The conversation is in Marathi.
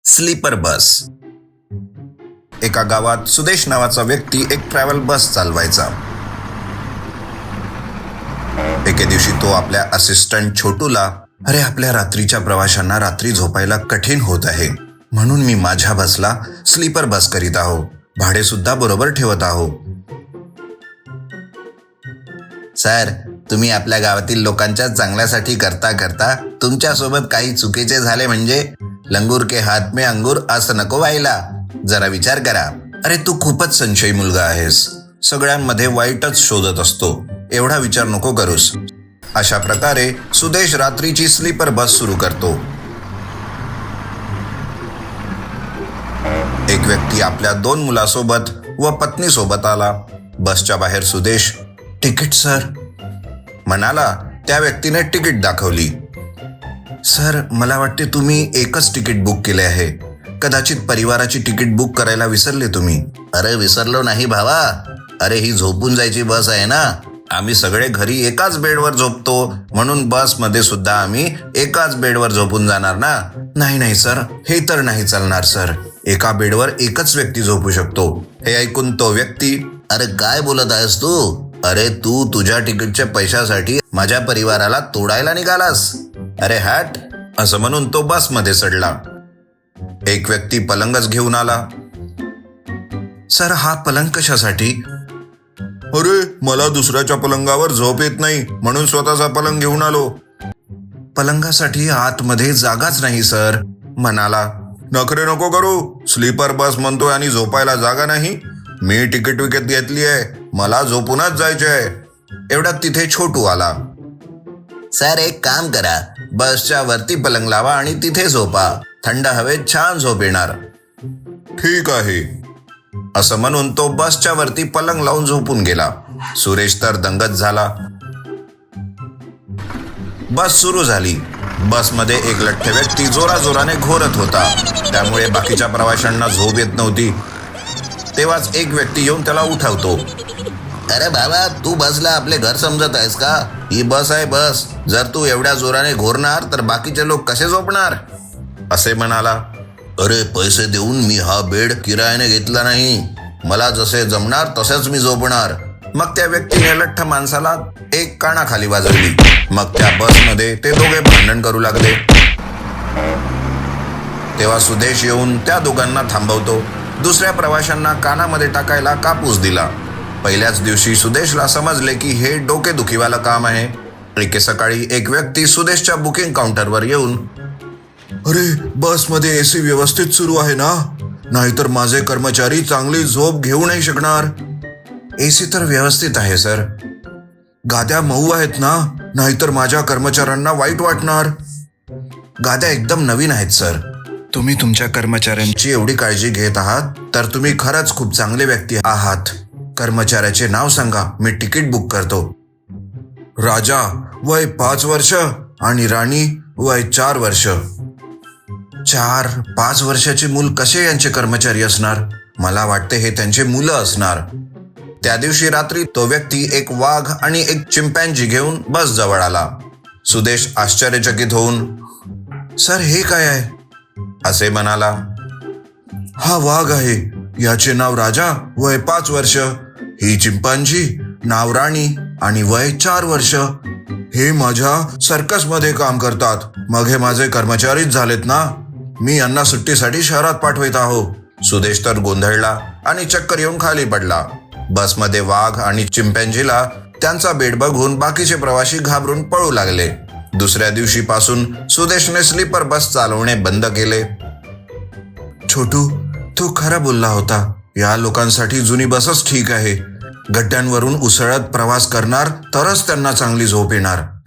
Sleeper bus. एका गावात सुदेश नावाचा व्यक्ती एक ट्रॅव्हल बस चालवायचा. एके दिवशी तो आपल्या असिस्टंट छोटूला, अरे आपल्या रात्रीच्या प्रवाशांना रात्री झोपायला कठीण होत आहे, म्हणून मी माझ्या बसला स्लीपर बस करीत आहो, भाडे सुद्धा बरोबर ठेवत आहो. सर, तुम्ही आपल्या गावातील लोकांच्या चांगल्यासाठी करता करता तुमच्यासोबत काही चुकीचे झाले म्हणजे लंगूर के हात में अंगूर असं नको व्हायला. जरा विचार करा. अरे तू खूपच संशयी मुलगा आहेस, सगळ्यांमध्ये वाईटच शोधत असतो, एवढा विचार नको करूस. अशा प्रकारे सुदेश रात्रीची स्लीपर बस सुरू करतो. एक व्यक्ती आपल्या 2 मुलासोबत व पत्नीसोबत आला. बसच्या बाहेर सुदेश, तिकीट सर, म्हणाला. त्या व्यक्तीने तिकीट दाखवली. सर, मला वाटते तुम्ही एकच तिकीट बुक केले आहे, कदाचित परिवाराची तिकीट बुक करायला विसरले तुम्ही. अरे विसरलो नाही भावा, अरे ही झोपून जायची बस आहे ना, आम्ही सगळे घरी एकाच बेडवर झोपतो, म्हणून बसमध्ये सुद्धा आम्ही एकाच बेडवर झोपून जाणार ना. नाही नाही सर, हे तर नाही चालणार सर, एका बेडवर एकच व्यक्ती झोपू शकतो. हे ऐकून तो व्यक्ती, अरे काय बोलत आहेस तू, अरे तू तुझ्या तिकीटच्या पैशासाठी माझ्या परिवाराला तोडायला निघालास, अरे हट, असं म्हणून तो बसमध्ये चढला. एक व्यक्ती पलंगच घेऊन आला. सर, हा पलंग कशासाठी? अरे मला दुसऱ्याच्या पलंगावर झोप येत नाही, म्हणून स्वतःचा पलंग घेऊन आलो. पलंगासाठी आतमध्ये जागाच नाही सर, म्हणाला. नखरे नको करू, स्लीपर बस म्हणतोय आणि झोपायला जागा नाही. मी तिकीट विकत घेतली आहे, मला झोपूनच जायचे आहे. एवढ्यात तिथे छोटू आला. सर, एक काम करा, बसच्या वरती पलंग लावा आणि तिथे झोपा, थंड हवेत छान झोप येणार. ठीक आहे, असं म्हणून तो बसच्या वरती पलंग लावून झोपून गेला. सुरेश तर दंगत झाला. बस सुरू झाली. बसमध्ये एक लठ्ठ व्यक्ती जोराजोराने घोरत होता, त्यामुळे बाकीच्या प्रवाशांना झोप येत नव्हती. तेव्हाच एक व्यक्ती येऊन त्याला उठवतो. अरे बाबा, तू बसला आपले घर समजत आहेस का? ही बस आहे बस, जर तू एवढ्या जोराने घोरणार तर बाकीचे लोक कसे झोपणार, असे म्हणाला. अरे पैसे देऊन मी हा बेड किरायाने घेतला नाही, मला जसे जमणार तसेच मी झोपणार. मग त्या व्यक्तीने लठ्ठ माणसाला एक कानाखाली वाजवली. मग त्या बसमध्ये ते दोघे भांडण करू लागले. तेव्हा सुदेश येऊन त्या दोघांना थांबवतो. दुसऱ्या प्रवाशांना कानामध्ये टाकायला कापूस दिला. पहिल्याच दिवशी सुदेशला समजले की हे डोकेदुखीवालं काम आहे. एके सकाळी एक व्यक्ती सुदेशच्या बुकिंग काउंटरवर येऊन, अरे बसमध्ये एसी व्यवस्थित सुरू आहे ना, नाहीतर माझे कर्मचारी चांगली झोप घेऊ नाही शकणार. एसी तर व्यवस्थित आहे सर. गाद्या मऊ आहेत ना, नाहीतर माझ्या कर्मचाऱ्यांना वाईट वाटणार. गाद्या एकदम नवीन आहेत सर. तुम्ही तुमच्या कर्मचाऱ्यांची एवढी काळजी घेत आहात तर तुम्ही खरंच खूप चांगले व्यक्ती आहात. कर्मचाऱ्याचे नाव सांगा, मी तिकीट बुक करतो. राजा वय 5 वर्ष आणि राणी वय 4 वर्ष. 4-5 वर्षाचे मूल कसे यांचे कर्मचारी असणार? मला वाटते हे त्यांचे मुलं असणार. त्या दिवशी रात्री तो व्यक्ती एक वाघ आणि एक चिंपॅन्झी घेऊन बस जवळ आला. सुदेश आश्चर्यचकित होऊन, सर हे काय आहे, असे म्हणाला. हा वाघ आहे, याचे नाव राजा, वय 5 वर्ष. ही चिंपांझी, नाव राणी आणि वय 4 वर्ष. हे माझ्या सर्कसमध्ये काम करतात, मग हे माझे कर्मचारीच झालेत ना. मी यांना सुट्टीसाठी शहरात पाठवित आहो. सुदेश तर गोंधळला आणि चक्कर येऊन खाली पडला. बसमध्ये वाघ आणि चिंपॅन्झीला त्यांचा बेड बघून बाकीचे प्रवासी घाबरून पळू लागले. दुसऱ्या दिवशीपासून सुदेशने स्लीपर बस चालवणे बंद केले. छोटू, तू खरं बोलला होता, या लोकांसाठी जुनी बसच ठीक आहे. गड्ड्यांवरून उसळत प्रवास करणार तरच त्यांना चांगली झोप येणार.